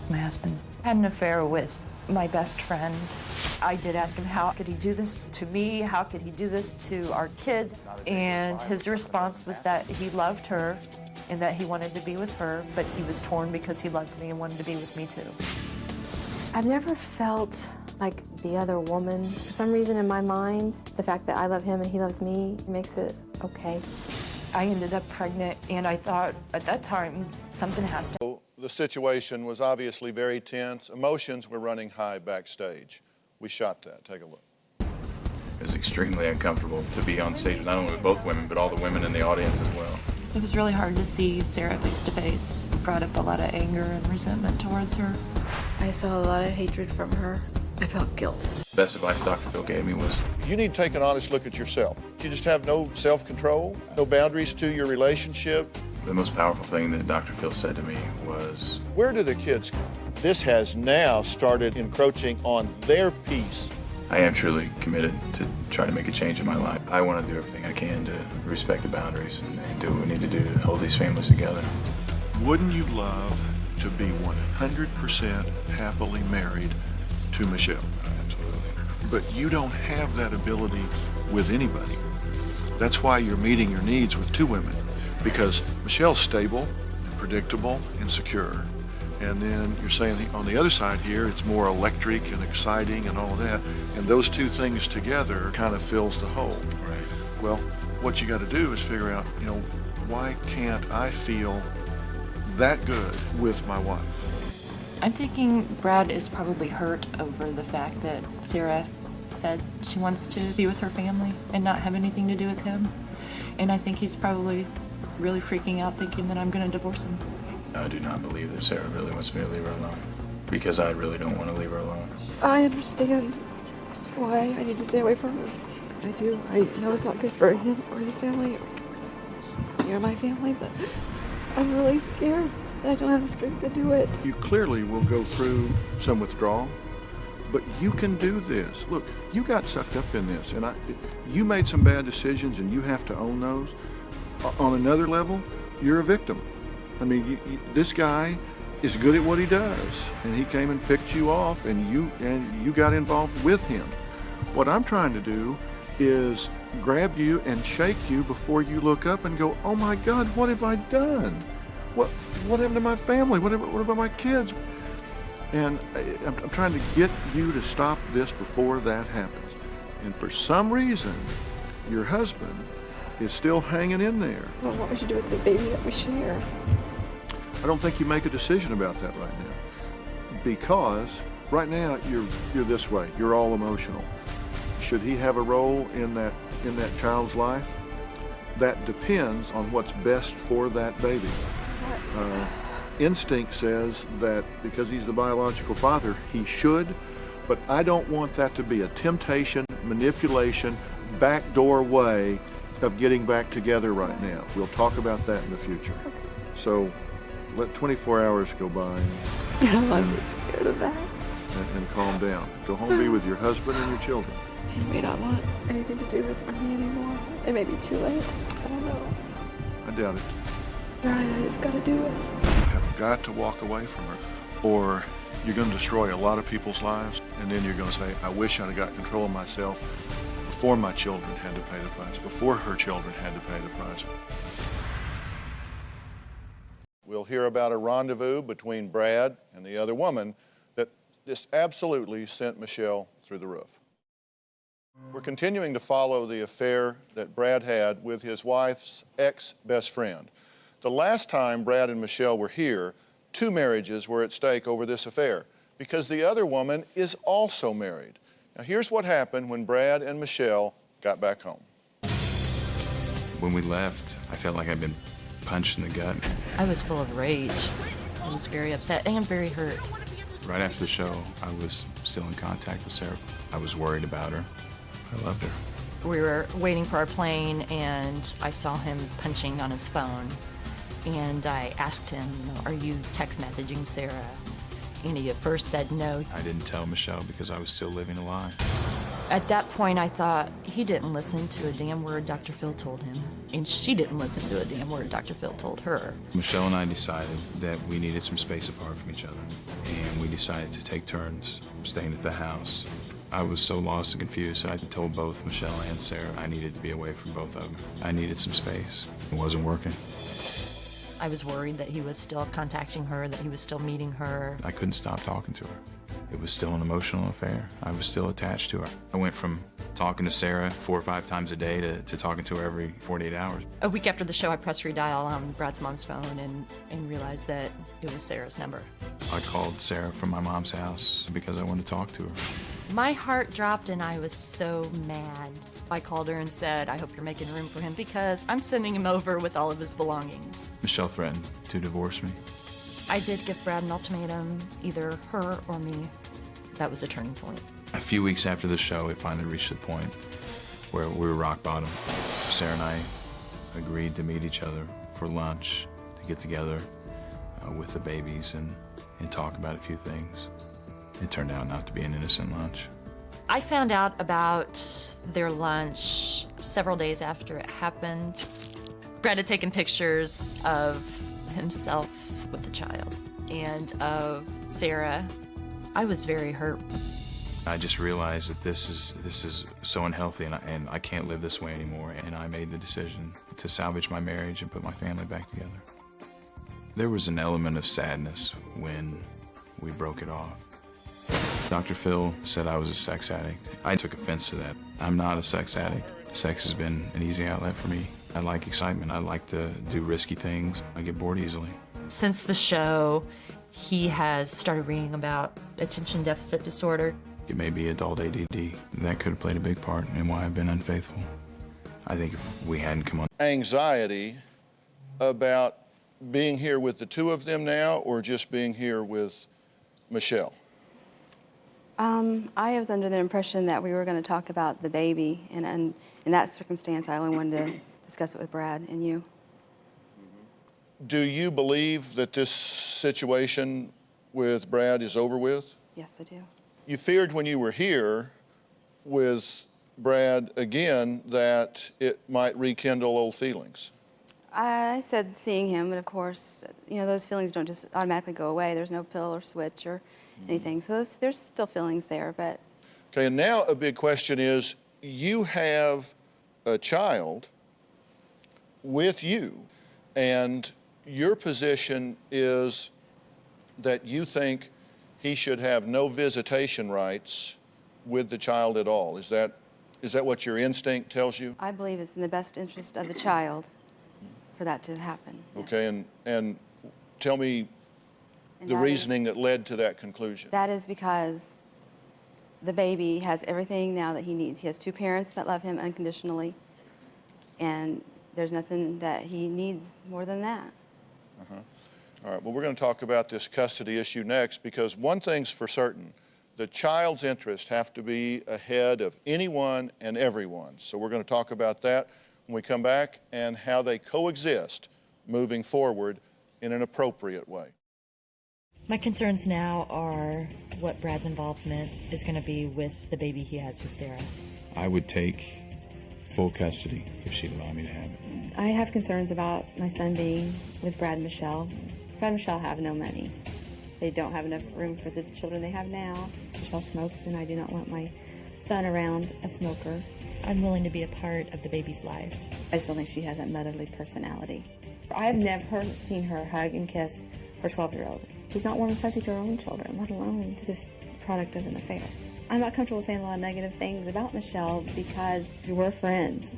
My husband had an affair with my best friend. I did ask him, how could he do this to me? How could he do this to our kids? And his response was that he loved her and that he wanted to be with her, but he was torn because he loved me and wanted to be with me too. I've never felt like the other woman. For some reason in my mind, the fact that I love him and he loves me makes it okay. I ended up pregnant, and I thought at that time something has to. The situation was obviously very tense. Emotions were running high backstage. We shot that. Take a look. It was extremely uncomfortable to be on stage, not only with both women, but all the women in the audience as well. It was really hard to see Sarah face to face. It brought up a lot of anger and resentment towards her. I saw a lot of hatred from her. I felt guilt. The best advice Dr. Phil gave me was, You need to take an honest look at yourself. You just have no self-control, no boundaries to your relationship. the most powerful thing that Dr. Phil said to me was, where do the kids go? This has now started encroaching on their peace. I am truly committed to try to make a change in my life. I want to do everything I can to respect the boundaries and do what we need to do to hold these families together. Wouldn't you love to be 100% happily married to Michelle? Absolutely. But you don't have that ability with anybody. That's why you're meeting your needs with two women, because Michelle's stable and predictable and secure. And then you're saying on the other side here, it's more electric and exciting and all of that. And those two things together kind of fills the hole. Right. Well, what you got to do is figure out, why can't I feel that good with my wife? I'm thinking Brad is probably hurt over the fact that Sarah said she wants to be with her family and not have anything to do with him. And I think he's probably really freaking out thinking that I'm going to divorce him. I do not believe that Sarah really wants me to leave her alone, because I really don't want to leave her alone. I understand why I need to stay away from him. I do. I know it's not good for him or his family or my family, but I'm really scared that I don't have the strength to do it. You clearly will go through some withdrawal, but you can do this. Look, you got sucked up in this, and you made some bad decisions, and you have to own those. On another level, you're a victim. I mean, this guy is good at what he does, and he came and picked you off, and you got involved with him. What I'm trying to do is grab you and shake you before you look up and go, oh my God, what have I done? What happened to my family? What about my kids? And I'm trying to get you to stop this before that happens. And for some reason, your husband is still hanging in there. Well, what we should do with the baby that we share. I don't think you make a decision about that right now, because right now you're this way. You're all emotional. Should he have a role in that child's life? That depends on what's best for that baby. Instinct says that because he's the biological father, he should, but I don't want that to be a temptation, manipulation, backdoor way of getting back together right now. We'll talk about that in the future. So let 24 hours go by I'm so scared of that. and calm down. Go home, be with your husband and your children. He may not want anything to do with me anymore. It may be too late. I don't know. I doubt it. Right, I just gotta do it. You have got to walk away from her, or you're going to destroy a lot of people's lives, and then you're going to say, I wish I'd have got control of myself before my children had to pay the price, before her children had to pay the price. We'll hear about a rendezvous between Brad and the other woman that just absolutely sent Michelle through the roof. We're continuing to follow the affair that Brad had with his wife's ex-best friend. The last time Brad and Michelle were here, 2 marriages were at stake over this affair, because the other woman is also married. Now here's what happened when Brad and Michelle got back home. When we left, I felt like I'd been punched in the gut. I was full of rage. I was very upset and very hurt. Right after the show, I was still in contact with Sarah. I was worried about her. I loved her. We were waiting for our plane, and I saw him punching on his phone. And I asked him, are you text messaging Sarah? And he at first said no. I didn't tell Michelle because I was still living a lie. At that point, I thought, he didn't listen to a damn word Dr. Phil told him, and she didn't listen to a damn word Dr. Phil told her. Michelle and I decided that we needed some space apart from each other, and we decided to take turns staying at the house. I was so lost and confused, I told both Michelle and Sarah I needed to be away from both of them. I needed some space. It wasn't working. I was worried that he was still contacting her, that he was still meeting her. I couldn't stop talking to her. It was still an emotional affair. I was still attached to her. I went from talking to Sarah 4 or 5 times a day to talking to her every 48 hours. A week after the show, I pressed redial on Brad's mom's phone and realized that it was Sarah's number. I called Sarah from my mom's house because I wanted to talk to her. My heart dropped and I was so mad. I called her and said, I hope you're making room for him because I'm sending him over with all of his belongings. Michelle threatened to divorce me. I did give Brad an ultimatum, either her or me. That was a turning point. A few weeks after the show, it finally reached the point where we were rock bottom. Sarah and I agreed to meet each other for lunch, to get together with the babies and talk about a few things. It turned out not to be an innocent lunch. I found out about their lunch several days after it happened. Brad had taken pictures of himself with the child and of Sarah. I was very hurt. I just realized that this is so unhealthy and I can't live this way anymore, and I made the decision to salvage my marriage and put my family back together. There was an element of sadness when we broke it off. Dr. Phil said I was a sex addict. I took offense to that. I'm not a sex addict. Sex has been an easy outlet for me. I like excitement. I like to do risky things. I get bored easily. Since the show, he has started reading about attention deficit disorder. It may be adult ADD. That could have played a big part in why I've been unfaithful. I think if we hadn't come on. Anxiety about being here with the two of them now or just being here with Michelle? I was under the impression that we were going to talk about the baby, and in that circumstance, I only wanted to discuss it with Brad and you. Do you believe that this situation with Brad is over with? Yes, I do. You feared when you were here with Brad again that it might rekindle old feelings. I said seeing him, but of course, you know, those feelings don't just automatically go away. There's no pill or switch or anything. So there's still feelings there, but... Okay, and now a big question is, you have a child with you, and your position is that you think he should have no visitation rights with the child at all. Is that what your instinct tells you? I believe it's in the best interest of the child for that to happen. Yes. Okay, and tell me And the that reasoning that led to that conclusion. That is because the baby has everything now that he needs. He has 2 parents that love him unconditionally, and there's nothing that he needs more than that. All right, well, we're going to talk about this custody issue next, because one thing's for certain, the child's interests have to be ahead of anyone and everyone. So we're going to talk about that when we come back and how they coexist moving forward in an appropriate way. My concerns now are what Brad's involvement is going to be with the baby he has with Sarah. I would take full custody if she'd allow me to have it. I have concerns about my son being with Brad and Michelle. Brad and Michelle have no money. They don't have enough room for the children they have now. Michelle smokes, and I do not want my son around a smoker. I'm willing to be a part of the baby's life. I just don't think she has that motherly personality. I have never seen her hug and kiss her 12-year-old. She's not warm and fuzzy to her own children, let alone to this product of an affair. I'm not comfortable saying a lot of negative things about Michelle because we're friends.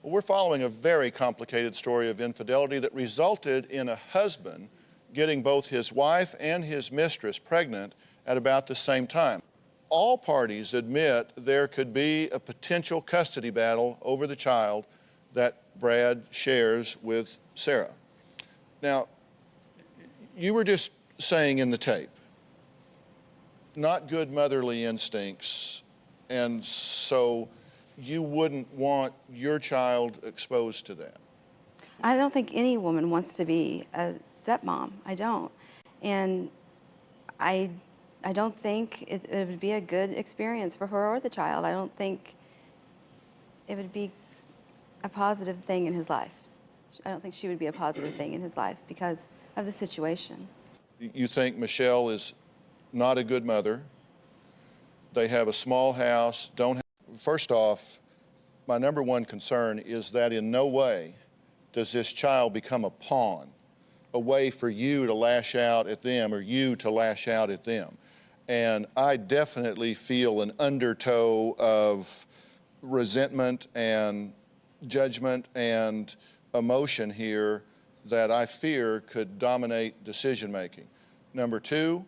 Well, we're following a very complicated story of infidelity that resulted in a husband getting both his wife and his mistress pregnant at about the same time. All parties admit there could be a potential custody battle over the child that Brad shares with Sarah. Now, you were just saying in the tape, not good motherly instincts, and so you wouldn't want your child exposed to that. I don't think any woman wants to be a stepmom. I don't. And I I don't think it would be a good experience for her or the child. I don't think it would be a positive thing in his life. I don't think she would be a positive thing in his life because of the situation. You think Michelle is not a good mother. They have a small house, First off, my number one concern is that in no way does this child become a pawn, a way for you to lash out at them or you to lash out at them. And I definitely feel an undertow of resentment and judgment and emotion here that I fear could dominate decision making. Number two,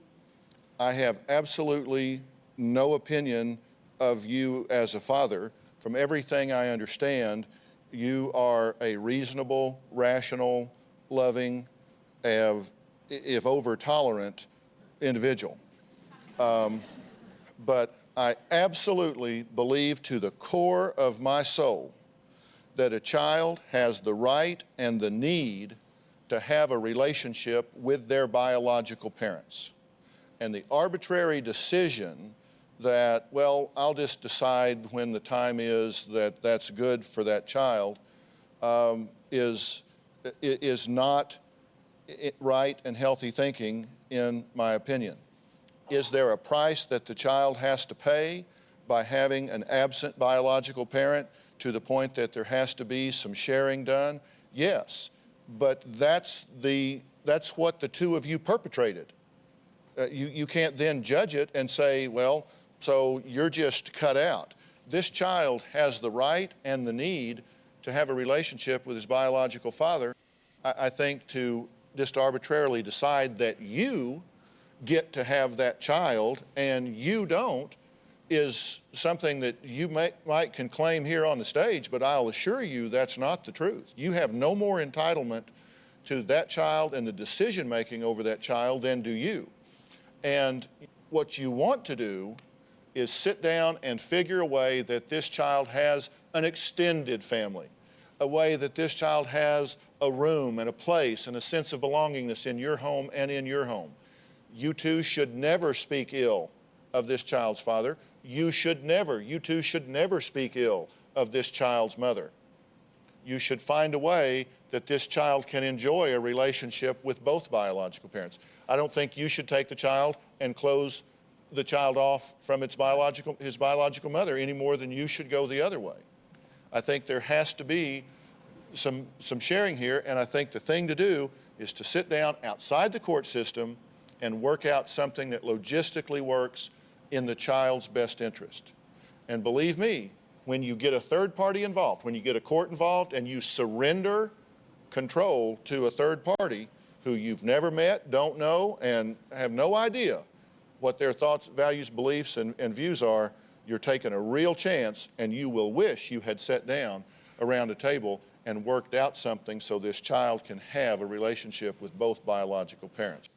I have absolutely no opinion of you as a father. From everything I understand, you are a reasonable, rational, loving, if over tolerant individual. But I absolutely believe to the core of my soul that a child has the right and the need to have a relationship with their biological parents. And the arbitrary decision that, well, I'll just decide when the time is that that's good for that child is not right and healthy thinking, in my opinion. Is there a price that the child has to pay by having an absent biological parent to the point that there has to be some sharing done? Yes, but that's what the two of you perpetrated. You can't then judge it and say, well, so you're just cut out. This child has the right and the need to have a relationship with his biological father. I think to just arbitrarily decide that you get to have that child and you don't is something that you might can claim here on the stage, but I'll assure you that's not the truth. You have no more entitlement to that child and the decision making over that child than do you. And what you want to do is sit down and figure a way that this child has an extended family, a way that this child has a room and a place and a sense of belongingness in your home and in your home. You two should never speak ill of this child's father. You two should never speak ill of this child's mother. You should find a way that this child can enjoy a relationship with both biological parents. I don't think you should take the child and close the child off from his biological mother any more than you should go the other way. I think there has to be some sharing here, and I think the thing to do is to sit down outside the court system and work out something that logistically works in the child's best interest. And believe me, when you get a third party involved, when you get a court involved and you surrender control to a third party who you've never met, don't know, and have no idea what their thoughts, values, beliefs, and views are, you're taking a real chance, and you will wish you had sat down around a table and worked out something so this child can have a relationship with both biological parents.